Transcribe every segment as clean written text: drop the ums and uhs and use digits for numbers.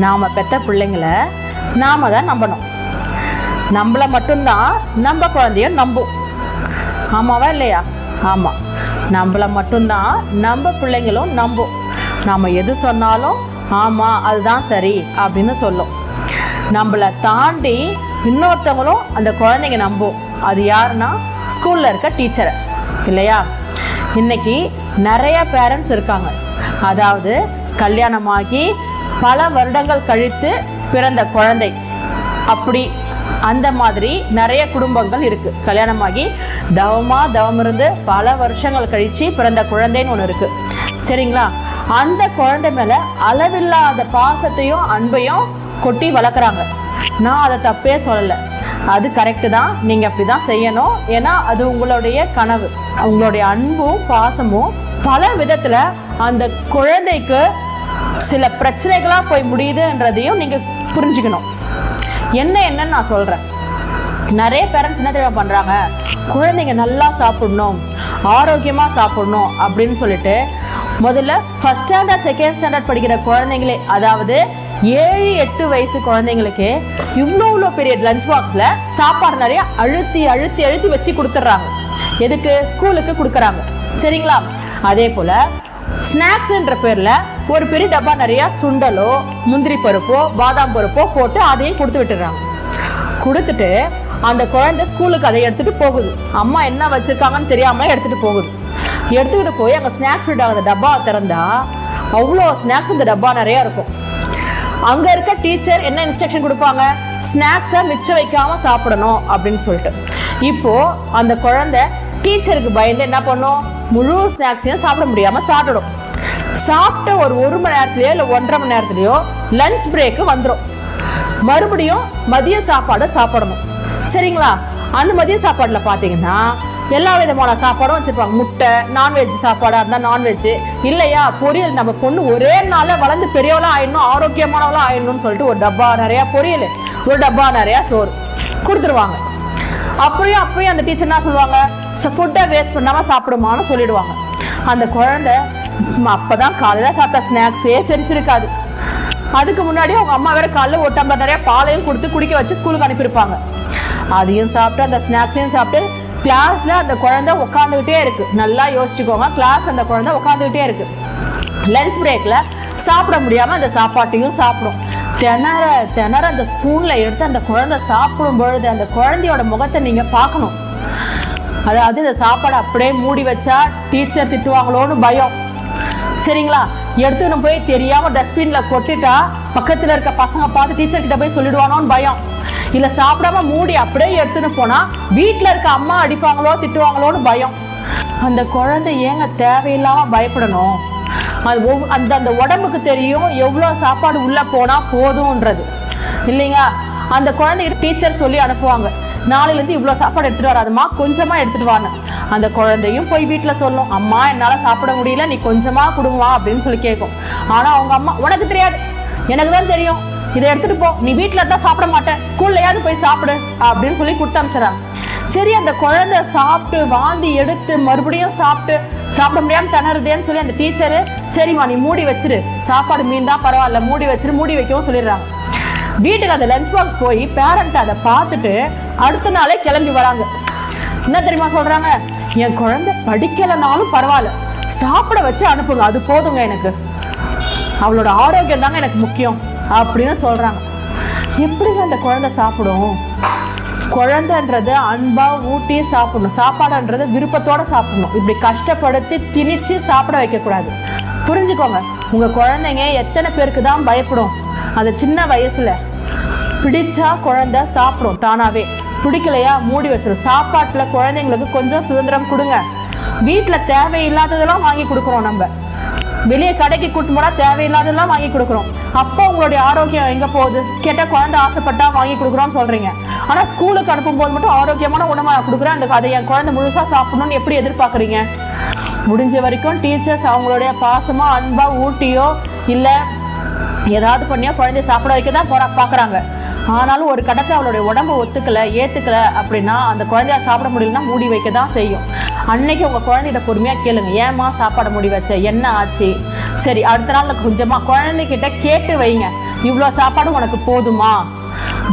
நாம் பெற்ற பிள்ளைங்களை நாம் தான் நம்பணும். நம்மளை மட்டும்தான் நம்ம குழந்தைய நம்பும். ஆமாவா இல்லையா? ஆமாம், நம்மளை மட்டும்தான் நம்ம பிள்ளைங்களும் நம்பும். நாம் எது சொன்னாலும் ஆமாம் அதுதான் சரி அப்படின்னு சொல்லும். நம்மளை தாண்டி இன்னொருத்தவங்களும் அந்த குழந்தைங்க நம்பும். அது யாருன்னா ஸ்கூலில் இருக்க டீச்சரை இல்லையா? இன்னைக்கு நிறைய பேரண்ட்ஸ் இருக்காங்க, அதாவது கல்யாணமாகி பல வருடங்கள் கழித்து பிறந்த குழந்தை, அப்படி அந்த மாதிரி நிறைய குடும்பங்கள் இருக்கு. கல்யாணமாகி தவம் இருந்து பல வருஷங்கள் கழிச்சு பிறந்த குழந்தைன்னு ஒன்று இருக்கு. சரிங்களா? அந்த குழந்தை மேல அளவில்லாத பாசத்தையும் அன்பையும் கொட்டி வளர்க்குறாங்க. நான் அதை தப்பே சொல்லலை, அது கரெக்டு தான். நீங்கள் அப்படி தான் செய்யணும். ஏன்னா அது உங்களுடைய கனவு. உங்களுடைய அன்பும் பாசமும் பல விதத்தில் அந்த குழந்தைக்கு சில பிரச்சனைகளாக போய் முடியுதுன்றதையும் நீங்கள் புரிஞ்சுக்கணும். என்னன்னு நான் சொல்கிறேன். நிறைய பேரண்ட்ஸ் என்ன தெரியுமா பண்ணுறாங்க, குழந்தைங்க நல்லா சாப்பிடணும், ஆரோக்கியமாக சாப்பிடணும் அப்படின்னு சொல்லிட்டு முதல்ல ஃபர்ஸ்ட் ஸ்டாண்டர்ட் செகண்ட் ஸ்டாண்டர்ட் படிக்கிற குழந்தைங்களே, அதாவது 7-8 வயசு குழந்தைங்களுக்கு இவ்வளோ பெரிய லஞ்ச் பாக்ஸில் சாப்பாடு நிறைய அழுத்தி அழுத்தி அழுத்தி வச்சு கொடுத்துட்றாங்க. எதுக்கு? ஸ்கூலுக்கு கொடுக்குறாங்க. சரிங்களா? அதே போல் ஸ்நாக்ஸுன்ற பேரில் ஒரு பெரிய டப்பா நிறையா சுண்டலோ முந்திரி பருப்போ பாதாம் பருப்போ போட்டு அதையும் கொடுத்து விட்டுறாங்க. கொடுத்துட்டு அந்த குழந்தை ஸ்கூலுக்கு அதை எடுத்துகிட்டு போகுது. அம்மா என்ன வச்சுருக்காங்கன்னு தெரியாமல் எடுத்துகிட்டு போகுது. எடுத்துக்கிட்டு போய் அங்கே ஸ்நாக்ஸ் ஃபுட் அந்த டப்பாவை திறந்தா அவ்வளோ ஸ்நாக்ஸ் இந்த டப்பா நிறையா இருக்கும். அங்கே இருக்க டீச்சர் என்ன இன்ஸ்ட்ரக்ஷன் கொடுப்பாங்க, ஸ்நாக்ஸை மிச்சம் வைக்காமல் சாப்பிடணும் அப்படின்னு சொல்லிட்டு. இப்போது அந்த குழந்தை டீச்சருக்கு பயந்து என்ன பண்ணும், முழு ஸ்நாக்ஸையும் சாப்பிட முடியாமல் சாப்பிடும். சாப்பிட்ட ஒரு மணி நேரத்துலையோ இல்லை 1.5 மணி நேரத்துலையோ லஞ்ச் பிரேக்கு வந்துடும். மறுபடியும் மதிய சாப்பாடு சாப்பிடணும். சரிங்களா? அந்த மதிய சாப்பாட்டில் பார்த்தீங்கன்னா எல்லா விதமான சாப்பாடும் வச்சுருப்பாங்க. முட்டை, நான்வெஜ் சாப்பாடாக இருந்தால் நான்வெஜ், இல்லையா பொரியல். நம்ம பொண்ணு ஒரே நாளில் வளர்ந்து பெரியவளாக ஆயிடணும், ஆரோக்கியமானவளாக ஆயிடணும்னு சொல்லிட்டு ஒரு டப்பா நிறையா பொரியல், ஒரு டப்பா நிறையா சோறு கொடுத்துருவாங்க. அப்படியும் அந்த டீச்சர் என்ன சொல்லுவாங்க, ஃபுட்டை வேஸ்ட் பண்ணாமல் சாப்பிடுமான்னு சொல்லிடுவாங்க. அந்த குழந்தை அப்போ தான் காலையில் சாப்பிட்ட ஸ்நாக்ஸே தெரிச்சிருக்காது. அதுக்கு முன்னாடி அவங்க அம்மா வேற காலையில் ஒரு டம்ளர் நிறைய பாலையும் கொடுத்து குடிக்க வச்சு ஸ்கூலுக்கு அனுப்பியிருப்பாங்க. அதையும் சாப்பிட்டு அந்த ஸ்நாக்ஸையும் சாப்பிட்டு கிளாஸ்ல அந்த குழந்தை உட்காந்துக்கிட்டே இருக்கு. நல்லா யோசிச்சுக்கோங்க, கிளாஸ் அந்த குழந்தை உட்காந்துக்கிட்டே இருக்கு. லஞ்ச் பிரேக்ல சாப்பிட முடியாம அந்த சாப்பாட்டையும் சாப்பிடும். திணற அந்த ஸ்பூன்ல எடுத்து அந்த குழந்தை சாப்பிடும் பொழுது அந்த குழந்தையோட முகத்தை நீங்க பார்க்கணும். அதாவது இந்த சாப்பாடு அப்படியே மூடி வச்சா டீச்சர் திட்டுவாங்களோன்னு பயம். சரிங்களா? எடுத்துன்னு போய் தெரியாம டஸ்ட்பின்ல கொட்டிட்டா பக்கத்துல இருக்க பசங்க பார்த்து டீச்சர் கிட்ட போய் சொல்லிடுவானோன்னு பயம். இல்ல சாப்பிடாம மூடி அப்படியே எடுத்துன்னு போனா வீட்டுல இருக்க அம்மா அடிப்பாங்களோ திட்டுவாங்களோன்னு பயம். அந்த குழந்தை ஏங்க தேவையில்லாம பயப்படணும்? அது அந்த உடம்புக்கு தெரியும் எவ்வளோ சாப்பாடு உள்ள போனா போதும்ன்றது இல்லைங்க. அந்த குழந்தைகிட்ட டீச்சர் சொல்லி அனுப்புவாங்க, நாளையிலேருந்து இவ்வளோ சாப்பாடு எடுத்துகிட்டு வராதுமா, கொஞ்சமாக எடுத்துகிட்டு வான்னு. அந்த குழந்தையும் போய் வீட்டில் சொல்லும், அம்மா என்னால் சாப்பிட முடியல, நீ கொஞ்சமாக கொடுமா அப்படின்னு சொல்லி கேட்கும். ஆனால் அவங்க அம்மா, உனக்கு தெரியாது, எனக்கு தான் தெரியும், இதை எடுத்துகிட்டு போ, நீ வீட்டில் தான் சாப்பிட மாட்டேன், ஸ்கூல்லையாவது போய் சாப்பிடு அப்படின்னு சொல்லி கொடுத்து அனுப்பிச்சிடறாங்க. சரி, அந்த குழந்தை சாப்பிட்டு வாந்தி எடுத்து மறுபடியும் சாப்பிட முடியாமல் திணறுதேன்னு சொல்லி அந்த டீச்சரு, சரிம்மா நீ மூடி வச்சிரு, சாப்பாடு மீன் தான் பரவாயில்ல, மூடி வச்சிரு, மூடி வைக்கவும் சொல்லிடுறாங்க. வீட்டுக்கு அந்த லஞ்ச் பாக்ஸ் போய் பேரண்ட் அதை பார்த்துட்டு அடுத்த நாளே கிளம்பி வராங்க. என்ன தெரியுமா சொல்றாங்க, என் குழந்தை படிக்கலைனாலும் பரவாயில்ல, சாப்பிட வச்சு அனுப்புங்க, அது போதுங்க, எனக்கு அவளோட ஆரோக்கியம் தாங்க எனக்கு முக்கியம் அப்படின்னு சொல்றாங்க. எப்படிங்க அந்த குழந்தை சாப்பிடும்? குழந்தைன்றது அன்பா ஊட்டி சாப்பிடணும், சாப்பாடுன்றது விருப்பத்தோட சாப்பிடணும். இப்படி கஷ்டப்படுத்தி திணிச்சு சாப்பிட வைக்கக்கூடாது. புரிஞ்சுக்கோங்க, உங்க குழந்தைங்க எத்தனை பேருக்கு தான் பயப்படும். அந்த சின்ன வயசுல பிடிச்சா குழந்தை சாப்பிடும் தானாவே, பிடிக்கலையா மூடி வச்சிடும். சாப்பாட்டுல குழந்தைங்களுக்கு கொஞ்சம் சுதந்திரம் கொடுங்க. வீட்டில் தேவையில்லாததெல்லாம் வாங்கி கொடுக்குறோம், நம்ம வெளியே கடைக்கு கூட்டு போனா தேவையில்லாததெல்லாம் வாங்கி கொடுக்குறோம். அப்போ உங்களுடைய ஆரோக்கியம் எங்க போகுது? கேட்டால் குழந்தை ஆசைப்பட்டா வாங்கி கொடுக்குறோன்னு சொல்றீங்க. ஆனா ஸ்கூலுக்கு அனுப்பும் போது மட்டும் ஆரோக்கியமான உணவை கொடுக்குறேன், அந்த அதை என் குழந்தை முழுசா சாப்பிடணும்னு எப்படி எதிர்பார்க்குறீங்க? முடிஞ்ச வரைக்கும் டீச்சர்ஸ் அவங்களுடைய பாசமா அன்பா ஊட்டியோ இல்லை ஏதாவது பண்ணியோ குழந்தைய சாப்பிட வைக்க தான் பார்க்குறாங்க. ஆனாலும் ஒரு கட்டத்தில் அவளுடைய உடம்பு ஏற்றுக்கலை அப்படின்னா அந்த குழந்தைய சாப்பிட முடியலன்னா மூடி வைக்க தான் செய்யும். அன்னைக்கு உங்கள் குழந்தைகிட்ட பொறுமையாக கேளுங்க, ஏம்மா சாப்பாடு மூடி வச்ச, என்ன ஆச்சு? சரி, அடுத்த நாள் கொஞ்சமாக குழந்தைகிட்ட கேட்டு வைங்க. இவ்வளோ சாப்பாடு உனக்கு போதுமா?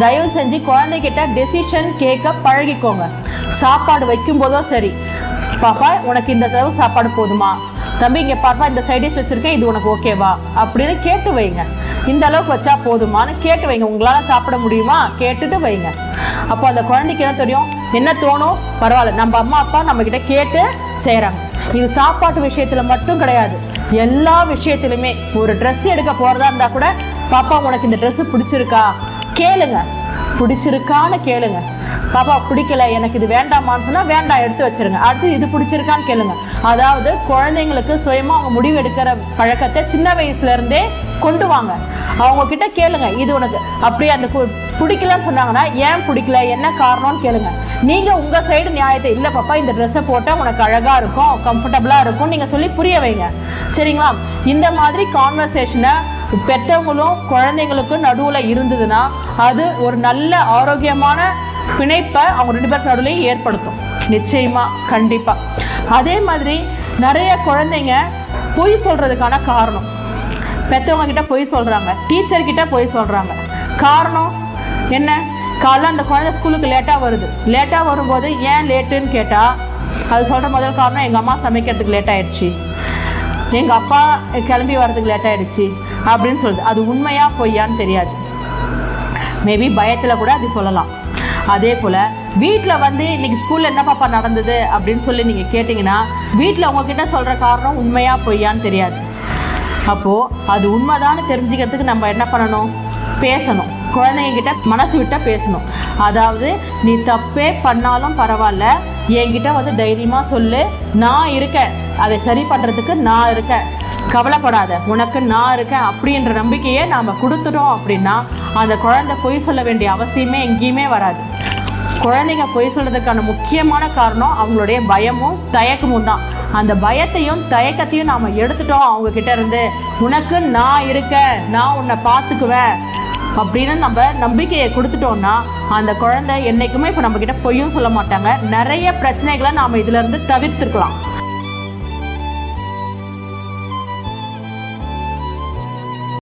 தயவு செஞ்சு குழந்தைகிட்ட டெசிஷன் கேட்க பழகிக்கோங்க. சாப்பாடு வைக்கும் போதோ சரி, பாப்பா உனக்கு இந்த தடவை சாப்பாடு போதுமா, தம்பி இங்கே பாப்பா இந்த சைடிஷ் வச்சுருக்கேன், இது உனக்கு ஓகேவா அப்படின்னு கேட்டு வைங்க. இந்த அளவுக்கு வச்சா போதுமான்னு கேட்டு வைங்க. உங்களால் சாப்பிட முடியுமா கேட்டுட்டு வைங்க. அப்போ அந்த குழந்தைக்கு என்ன தெரியும், என்ன தோணும், பரவாயில்ல நம்ம அம்மா அப்பா நம்மக்கிட்ட கேட்டு செய்கிறாங்க. இது சாப்பாட்டு விஷயத்தில் மட்டும் கிடையாது, எல்லா விஷயத்துலையுமே. ஒரு ட்ரெஸ் எடுக்க போகிறதா இருந்தால் கூட, பாப்பா உனக்கு இந்த ட்ரெஸ்ஸு பிடிச்சிருக்கா கேளுங்க, பிடிச்சிருக்கான்னு கேளுங்க. பாப்பா பிடிக்கல எனக்கு இது வேண்டாமான்னு சொன்னால் வேண்டாம் எடுத்து வச்சிருங்க. அடுத்து இது பிடிச்சிருக்கான்னு கேளுங்க. அதாவது குழந்தைங்களுக்கு சுயமாக அவங்க முடிவு எடுக்கிற பழக்கத்தை சின்ன வயசுலேருந்தே கொண்டு வாங்க. அவங்க கிட்ட கேளுங்க, இது உனக்கு அப்படியே அந்த பிடிக்கலன்னு சொன்னாங்கன்னா ஏன் பிடிக்கல, என்ன காரணம்னு கேளுங்க. நீங்கள் உங்கள் சைடு நியாயத்தை, இல்லை பாப்பா இந்த ட்ரெஸ்ஸை போட்டால் உனக்கு அழகாக இருக்கும், கம்ஃபர்டபுளாக இருக்கும் நீங்கள் சொல்லி புரிய வைங்க. சரிங்களா? இந்த மாதிரி கான்வர்சேஷனை பெற்றவங்களும் குழந்தைங்களுக்கும் நடுவில் இருந்ததுன்னா அது ஒரு நல்ல ஆரோக்கியமான பிணைப்பை அவங்க 2 பேருக்கு நடுவுலையும் ஏற்படுத்தும். நிச்சயமாக, கண்டிப்பாக. அதே மாதிரி நிறைய குழந்தைங்க பொய் சொல்கிறதுக்கான காரணம், பெற்றவங்க கிட்ட பொய் சொல்கிறாங்க, டீச்சர்கிட்ட பொய் சொல்கிறாங்க. காரணம் என்ன? காலைல அந்த குழந்தை ஸ்கூலுக்கு லேட்டாக வருது. லேட்டாக வரும்போது ஏன் லேட்டுன்னு கேட்டால் அது சொல்கிற முதல் காரணம், எங்கள் அம்மா சமைக்கிறதுக்கு லேட் ஆகிடுச்சி, எங்கள் அப்பா கிளம்பி வர்றதுக்கு லேட் ஆகிடுச்சி அப்படின்னு சொல்லுது. அது உண்மையாக பொய்யான்னு தெரியாது. மேபி பயத்தில் கூட அது சொல்லலாம். அதே போல் வீட்டில் வந்து இன்றைக்கி ஸ்கூலில் என்ன பாப்பா நடந்தது அப்படின்னு சொல்லி நீங்கள் கேட்டிங்கன்னா வீட்டில் உங்ககிட்ட சொல்கிற காரணம் உண்மையாக பொய்யான்னு தெரியாது. அப்போது அது உண்மைதான்னு தெரிஞ்சுக்கிறதுக்கு நம்ம என்ன பண்ணணும், பேசணும். குழந்தைங்கிட்ட மனசு விட்டால் பேசணும். அதாவது நீ தப்பே பண்ணாலும் பரவாயில்ல, என்கிட்ட வந்து தைரியமாக சொல்லு, நான் இருக்கேன், அதை சரி பண்ணுறதுக்கு நான் இருக்கேன், கவலைப்படாத, உனக்கு நான் இருக்கேன் அப்படின்ற நம்பிக்கையை நாம் கொடுத்துட்டோம் அப்படின்னா அந்த குழந்தை பொய் சொல்ல வேண்டிய அவசியமே எங்கேயுமே வராது. குழந்தைங்க பொய் சொல்கிறதுக்கான முக்கியமான காரணம் அவங்களுடைய பயமும் தயக்கமும் தான். அந்த பயத்தையும் தயக்கத்தையும் நாம் எடுத்துட்டோம் அவங்கக்கிட்ட இருந்து, உனக்கு நான் இருக்கேன், நான் உன்னை பார்த்துக்குவேன் அப்படின்னு நம்ம நம்பிக்கையை கொடுத்துட்டோம்னா அந்த குழந்தை என்றைக்குமே இப்போ நம்மக்கிட்ட பொய்யும் சொல்ல மாட்டாங்க. நிறைய பிரச்சனைகளை நாம் இதிலேருந்து தவிர்த்துருக்கலாம்.